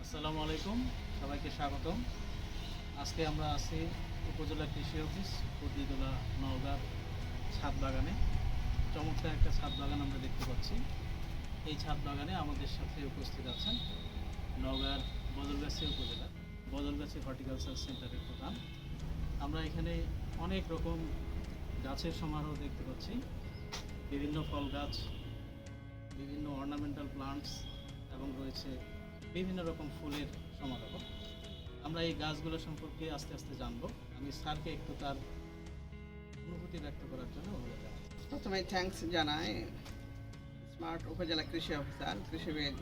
আসসালামু আলাইকুম, সবাইকে স্বাগতম। আজকে আমরা আছি উপজেলা কৃষি অফিস পদ্মীতলা নওগাঁর ছাদ বাগানে। চমৎকার একটা ছাদ বাগান আমরা দেখতে পাচ্ছি। এই ছাদ বাগানে আমাদের সাথে উপস্থিত আছেন নওগাঁর বদলগাছি উপজেলা বদলগাছি হর্টিকালচার সেন্টারের প্রধান। আমরা এখানে অনেক রকম গাছের সমারোহ দেখতে পাচ্ছি। বিভিন্ন ফল গাছ, বিভিন্ন অর্নামেন্টাল প্লান্টস এবং রয়েছে বিভিন্ন রকম ফুলের সমারোহ। আমরা এই গাছগুলো সম্পর্কে আস্তে আস্তে জানবো। আমি স্যারকে একটু তার অনুভূতি ব্যক্ত করার জন্য অনুরোধ জানাই। প্রথমে থ্যাঙ্কস জানাই স্মার্ট উপজেলা কৃষি অফিসার কৃষিবিদ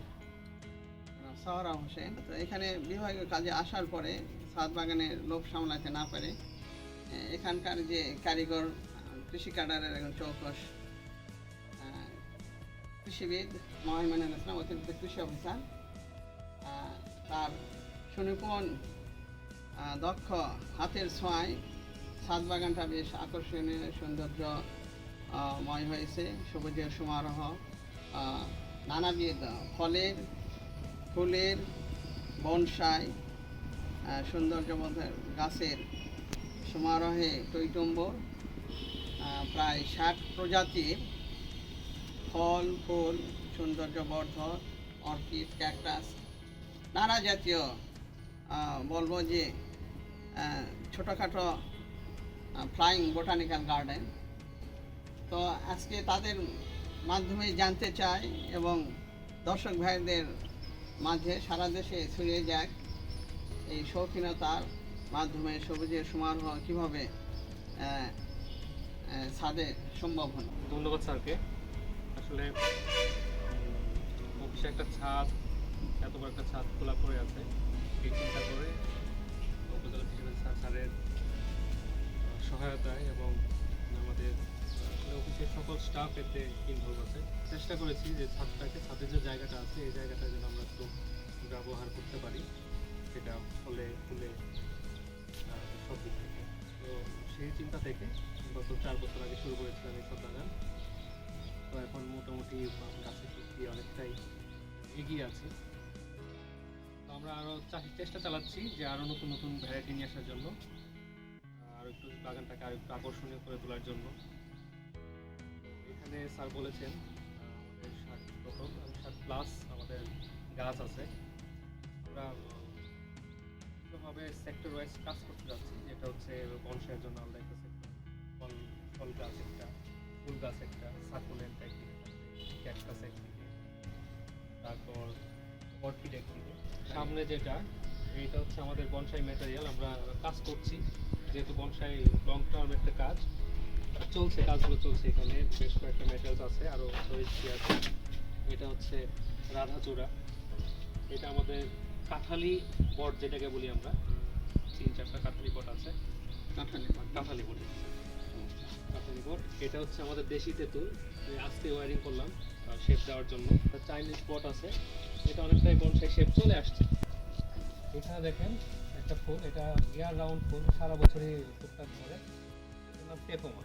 সাওরা হোসেন। তো এখানে বিভাগীয় কাজে আসার পরে ছাদ বাগানের লোভ সামলাতে না পারে এখানকার যে কারিগর কৃষি ক্যাডারের একজন চৌকস কৃষিবিদ মহিমানুল ইসলাম অতিরিক্ত কৃষি অফিসার, তার সুনিপুণ দক্ষ হাতের ছোঁয়ায় ছাদ বাগানটা বেশ আকর্ষণীয় সৌন্দর্যময় হয়েছে। সবুজের সমারোহ, নানাবিধ ফলের, ফুলের, বনসাই, সৌন্দর্যবোধের গাছের সমারোহে টইটুম্বর। প্রায় 60 প্রজাতির ফল, ফুল, সৌন্দর্যবর্ধক, অর্কিড, ক্যাকটাস, নানা জাতীয় বলবো যে ছোটোখাটো ফ্লাইং বোটানিক্যাল গার্ডেন। তো আজকে তাদের মাধ্যমে জানতে চাই এবং দর্শক ভাইদের মাঝে সারা দেশে ছড়িয়ে যাক এই শৌখিনতার মাধ্যমে সবুজের সমারোহ কীভাবে ছাদে সম্ভব হলো। ধন্যবাদ স্যারকে। আসলে অফিসে একটা ছাদ, এত বড় একটা ছাদ খোলা পড়ে আছে, এই চিন্তা করে উপজেলা কৃষি স্যারের সহায়তায় এবং আমাদের অফিসের সকল স্টাফ এতে ইনভলভ আছে। চেষ্টা করেছি যে ছাদের যে জায়গাটা আছে এই জায়গাটা যেন আমরা একটু ব্যবহার করতে পারি, সেটা ফলে ফুলে সব দিক থেকে। তো সেই চিন্তা থেকে গত 4 বছর আগে শুরু করেছিলাম এই ছাদ বাগান। তো এখন মোটামুটি গাছের দিক দিয়ে অনেকটাই এগিয়ে আছে। তো আমরা আরও চেষ্টা চালাচ্ছি যে আরও নতুন নতুন ভ্যারাইটি নিয়ে আসার জন্য, আরও একটু বাগানটাকে আরও একটু আকর্ষণীয় করে তোলার জন্য। এখানে স্যার বলেছেন আমাদের 60+ আমাদের গাছ আছে। আমরা ভাবে সেক্টর ওয়াইজ কাজ করতে যাচ্ছি, যেটা হচ্ছে বনসাইয়ের জন্য আমরা একটা সেক্টর, ফল গাছ একটা, ফুল গাছ একটা, সাকুলেন্ট একদিকে, ক্যাকটাস একদিকে, তারপর অর্কিড একদিকে। সামনে যেটা এইটা হচ্ছে আমাদের বনসাই ম্যাটেরিয়াল। আমরা কাজ করছি, যেহেতু বনসাই লং টার্ম একটা কাজ চলছে, কাজগুলো চলছে। এখানে বেশ কয়েকটা ম্যাটেরিয়ালস আছে, আরও রয়েছে আছে। এটা হচ্ছে রাধাচূড়া, এটা আমাদের কাঁঠালি বট যেটাকে বলি আমরা, 3-4টা কাঁঠালি বট আছে। কাঁঠালি বট, কাঁঠালি বট। এটা হচ্ছে আমাদের দেশি তেঁতুল, আজকে ওয়ারিং করলাম শেপ দেওয়ার জন্য। চাইনিজ বট আছে, এটা অনেকটাই বনসাই শেপ চলে আসছে। এখানে দেখেন একটা ফুল, এটা ইয়ার রাউন্ড ফুল, সারা বছরই টুকটাক ধরে। এটার নাম পেপোমা।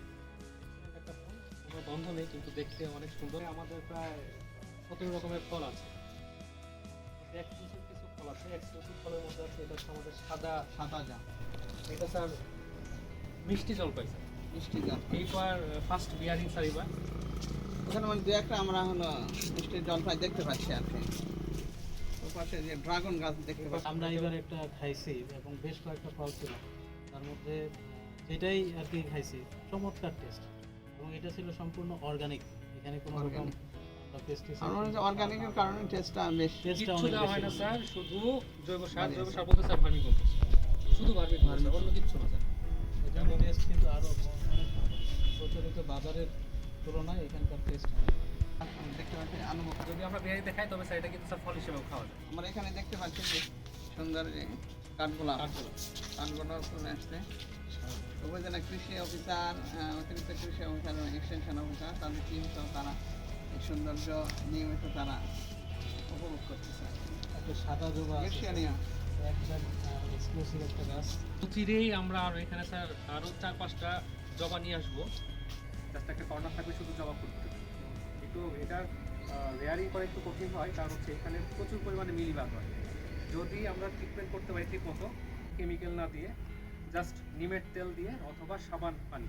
একটা ফুল, কোনো গন্ধ নেই কিন্তু দেখতে অনেক সুন্দর। আমাদের প্রায় 17 রকমের ফল আছে। এক্সক্লুসিভ কিছু ফল আছে। এক্সক্লুসিভ ফলের মধ্যে আছে এটা হচ্ছে আমাদের সাদা জাম। এটা স্যার মিষ্টি জলপাই স্যার, মিষ্টি গাছ এইবার ফার্স্ট বিয়ারিং স্যার। এবার ওখানে মানে 2-1টা আমরা হলো মিষ্টি জলপাই দেখতে পাচ্ছি আর কি। ওপাশে যে ড্রাগন গাছ দেখতে পাচ্ছি। আমরা এবার একটা খাইছি এবং বেশ কয়েকটা ফল ছিল, তার মধ্যে যেটাই আর কি খাইছি চমৎকার টেস্ট, এবং এটা ছিল সম্পূর্ণ অর্গানিক। এখানে কোনো রকম অর্গানিকের কারণে টেস্টটা বেশ। কিচ্ছু দেওয়া হয় না স্যার, শুধু জৈব সার বলতে স্যার ভার্মি কম্পোস্ট, শুধু ভার্মি কম্পোস্ট, অন্য কিচ্ছু না স্যার। এটা টেস্ট কিন্তু আরও অনেক ভালো, প্রচলিত বাজারের তুলনায় এখানকার টেস্ট দেখতে পাচ্ছি আনুভব। যদি আমরা বিহারি দেখাই তবে স্যার এটা কিন্তু স্যার ফল হিসেবেও খাওয়া যায়। আমরা এখানে দেখতে পাচ্ছি যে সুন্দর যে কাঠগোলাপ ফুল আসছে। উপজেলা কৃষি অফিসার, অতিরিক্ত কৃষি অফিসার এবং এক্সটেনশন অফিসার, তাদের টিম সহ তারা এই সৌন্দর্য নিয়মিত তারা উপভোগ করতেছে। একটা সাদা জবা ঈর্ষণীয় একটা এক্সক্লুসিভ একটা গাছ। চিরেই আমরা আর এখানে স্যার আরও 4-5টা জবা নিয়ে আসবো। জাস্ট একটা কর্নার থাকবে শুধু জবা ফুল ফুটে। একটু এটার রেয়ারিং করা একটু কঠিন হয়, কারণ হচ্ছে এখানে প্রচুর পরিমাণে মিলিবাগ হয়। যদি আমরা ট্রিটমেন্ট করতে পারি ঠিক মতো, কেমিক্যাল না দিয়ে, জাস্ট নিমের তেল দিয়ে অথবা সাবান পানি,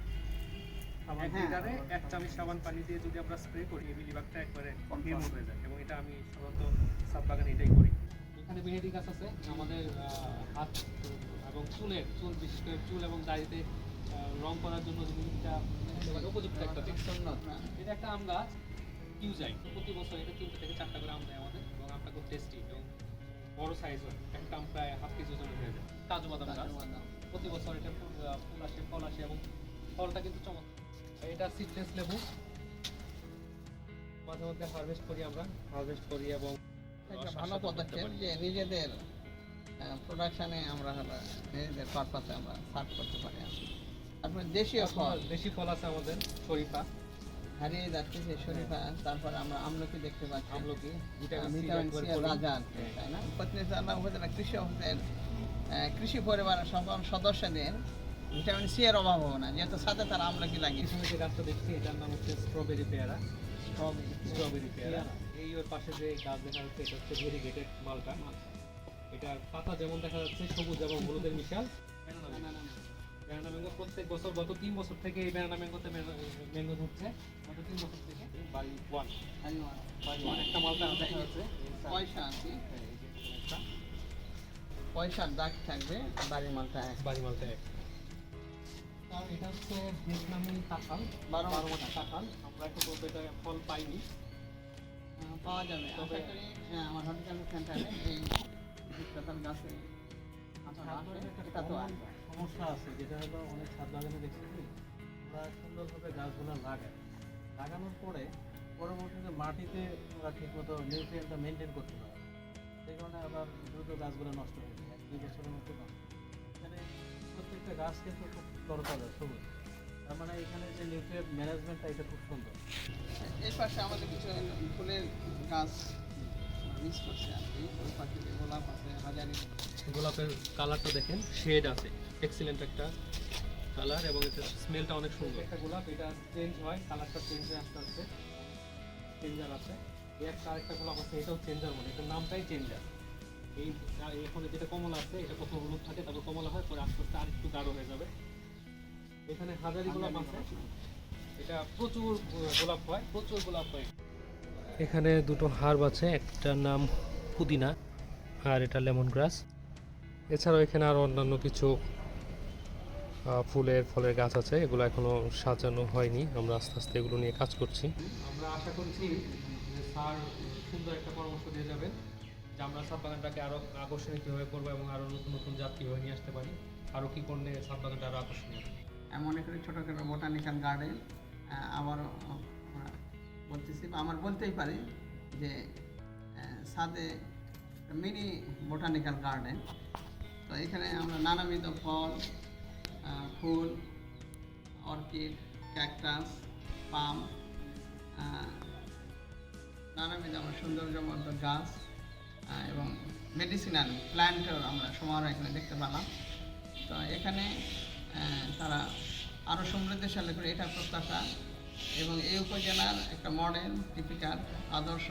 এক হ্যাঁ। লিটারে 1 চামচ সাবান পানি দিয়ে যদি আমরা স্প্রে করি, এই মিলিবাগটা একবারে নির্মূল হয়ে যায়। এবং এটা আমি সাধারণত ছাদ বাগানে এটাই করি। এখানে মেহেদি গাছ আছে আমাদের হাত এবং চুল, বিশেষ করে চুল এবং দাড়িতে রং করার জন্য এটা একেবারে উপযুক্ত একটা দিক। এটা একটা আম গাছ, কিউজাই। প্রতি বছর এটা 3 থেকে 4টা করে আম দেয় আমাদের, এবং আমটা খুব টেস্টি এবং বড় সাইজ হয়। একটা আম প্রায় হাফ কেজি ওজনের হয়ে যায়। কাজু বাদাম গাছ, প্রতি বছর এটা ফুল আসে, ফল আসে, এবং ফলটা কিন্তু চমৎকার। এটা সিডলেস লেবু, মাঝে মধ্যে হারভেস্ট করি এবং একটা ভালো পদক্ষেপ যে নিজেদের প্রোডাকশনে আমরা হলো নিজেদের পারপাসে আমরা সার্ভ করতে পারি। তারপরে দেশীয় ফল, দেশি ফল আছে আমাদের, শরীফা, হারিয়ে যাচ্ছে যে শরীফা, তারপরে আমরা আমলকি দেখতে পাচ্ছি, আমলকি, ভিটামিন সি এর রাজা আর কি, তাই না? প্রতিনিধিত্ব উপজেলা কৃষি অফিসের কৃষি পরিবারের সকল সদস্যদের ভিটামিন সি এর অভাব হবে না, যেহেতু সাথে তারা আমলকি লাগিয়ে। পিছনে যে গাছটা দেখছি এটার নাম হচ্ছে স্ট্রবেরি পেয়ারা। স্ট্রবেরি পেয়ারা। এই ওর পাশে যে গাছ দেখা যাচ্ছে এটা হচ্ছে ভেরিগেটেড মালটা। এটার পাতা যেমন দেখা যাচ্ছে সবুজ এবং হলুদের মিশাল। ব্যানানা ম্যাঙ্গো প্রত্যেক বছর, গত 3 বছর থেকে এই ব্যানানা ম্যাঙ্গোতে ম্যাঙ্গো ধরছে। গত 3 বছর থেকে বাড়ি ওয়ান একটা মালটা দেখা যাচ্ছে। পয়সা আর কি, এই যে একটা পয়সার দাগ থাকবে, বাড়ির মালটা বাড়ি মালটা এক। আর এটা হচ্ছে ভিয়েতনামি কাঁঠাল, 12 মাসের কাঁঠাল। আমরা এখন পর্যন্ত এটা ফল পাইনি। পাওয়া যাবে। তবে আশা করি আমার হর্টিকালচার সেন্টারে এই কাঁঠাল গাছে এটা তো আসবে। সমস্যা আছে, যেটা হলো অনেক ছাদ বাগানে দেখছি কি ওরা সুন্দরভাবে গাছগুলো লাগানোর পরে পরবর্তীতে মাটিতে ওরা ঠিকমতো নিউট্রিয়েন্টটা মেনটেন করতে পারে না। সেই কারণে আবার দ্রুত গাছগুলো নষ্ট হয়ে যায়, 1-2 বছরের মধ্যে নষ্ট। এখানে প্রত্যেকটা গাছ কিন্তু খুব তরতাজা, সবুজ। তার মানে এখানে যে নিউট্রিয়েন্ট ম্যানেজমেন্টটা এটা খুব সুন্দর। এই পাশে আমাদের কিছু ফুলের গাছ মিস করছে আর কি। ওই পাশে যে গোলাপ আছে, হাজারি, গোলাপের কালারটা দেখেন, শেড আছে, এক্সিলেন্ট একটা কালার, এবং এটা স্মেলটা অনেক সুন্দর। একটা গোলাপ, এটা চেঞ্জ হয়, কালারটা চেঞ্জ হয়ে আস্তে আস্তে, চেঞ্জার আছে। এই একটা আরেকটা গোলাপ আছে, এটাও চেঞ্জার বলে, এটার নামটাই চেঞ্জার। এই এখন যেটা কমলা আছে, এটা প্রথম হলুদ থাকে, তারপর কমলা হয়, পরে আস্তে আস্তে আরেকটু গাঢ় হয়ে যাবে। এখানে হাজারি গোলাপ আছে, এটা প্রচুর গোলাপ হয়, প্রচুর গোলাপ হয়। এখানে দুটো হার্ব আছে, একটার নাম পুদিনা আর এটা লেমন গ্রাস। এছাড়াও এখানে আরও অন্যান্য কিছু ফলের গাছ আছে, এগুলো এখনো সাজানো হয়নি। আমরা আস্তে আস্তে এগুলো নিয়ে কাজ করছি। আমরা আশা করছি যে স্যার সুন্দর একটা পরামর্শ দিয়ে যাবেন, যে আমরা ছাদ বাগানটাকে আরও আকর্ষণীয় কীভাবে করবো এবং আরও নতুন নতুন জাত কীভাবে নিয়ে আসতে পারি, আরও কী করলে ছাদ বাগানটা আরও আকর্ষণীয়। মনে করি ছোটোখাটো বোটানিক্যাল গার্ডেন আবারও বলতেছি, বা আমার বলতেই পারি যে ছাদে মিনি বোটানিক্যাল গার্ডেন। তো এখানে আমরা নানাবিধ ফল, ফুল, অর্কিড, ক্যাকটাস, পাম, নানাবিধ আমরা সৌন্দর্যবর্ধক গাছ এবং মেডিসিনাল প্ল্যান্টও আমরা সমারোহ এখানে দেখতে পেলাম। তো এখানে তারা আরও সমৃদ্ধশালী করে এটা প্রত্যাশা, এবং এই উপজেলার একটা মডেল, টিপিক্যাল, আদর্শ,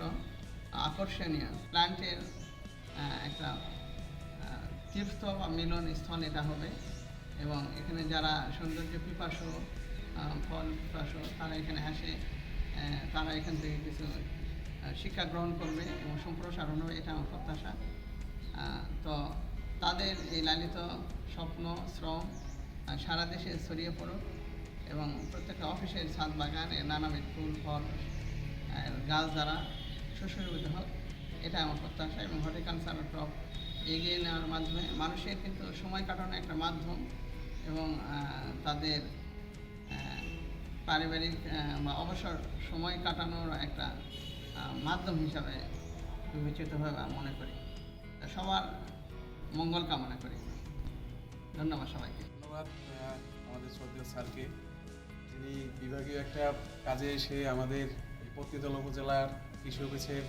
আকর্ষণীয় প্ল্যান্টের একটা তীর্থ বা মিলন স্থল এটা হবে। এবং এখানে যারা সৌন্দর্য পিপাসু, ফল পিপাসু, তারা এখানে আসে, তারা এখান থেকে কিছু শিক্ষা গ্রহণ করবে এবং সম্প্রসারণ হবে, এটা আমার প্রত্যাশা। তো তাদের এই লালিত স্বপ্ন, শ্রম সারা দেশে ছড়িয়ে পড়ুক, এবং প্রত্যেকটা অফিসের ছাদ বাগানে নানাবিধ ফুল, ফল, গাছ দ্বারা সুশোভিত হোক, এটা আমার প্রত্যাশা। এবং হর্টিকালচার ক্রপ এগিয়ে নেওয়ার মাধ্যমে মানুষের কিন্তু সময় কাটানোর একটা মাধ্যম, এবং তাদের পারিবারিক বা অবসর সময় কাটানোর একটা মাধ্যম হিসাবে বিবেচিত হবে মনে করি। সবার মঙ্গল কামনা করি। ধন্যবাদ সবাইকে। ধন্যবাদ আমাদের শ্রদ্ধেয় স্যারকে, যিনি বিভাগীয় একটা কাজে এসে আমাদের এই পত্নীতলা উপজেলার কৃষি অফিসের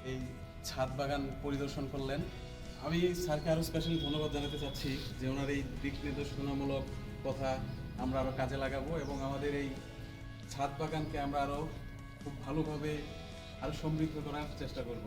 এই ছাদ বাগান পরিদর্শন করলেন। আমি স্যারকে আরও স্পেশালি ধন্যবাদ জানাতে চাচ্ছি যে ওনার এই দিক নির্দেশনামূলক কথা আমরা আরও কাজে লাগাবো, এবং আমাদের এই ছাদ বাগানকে আমরা আরও খুব ভালোভাবে আরও সমৃদ্ধ করার চেষ্টা করব।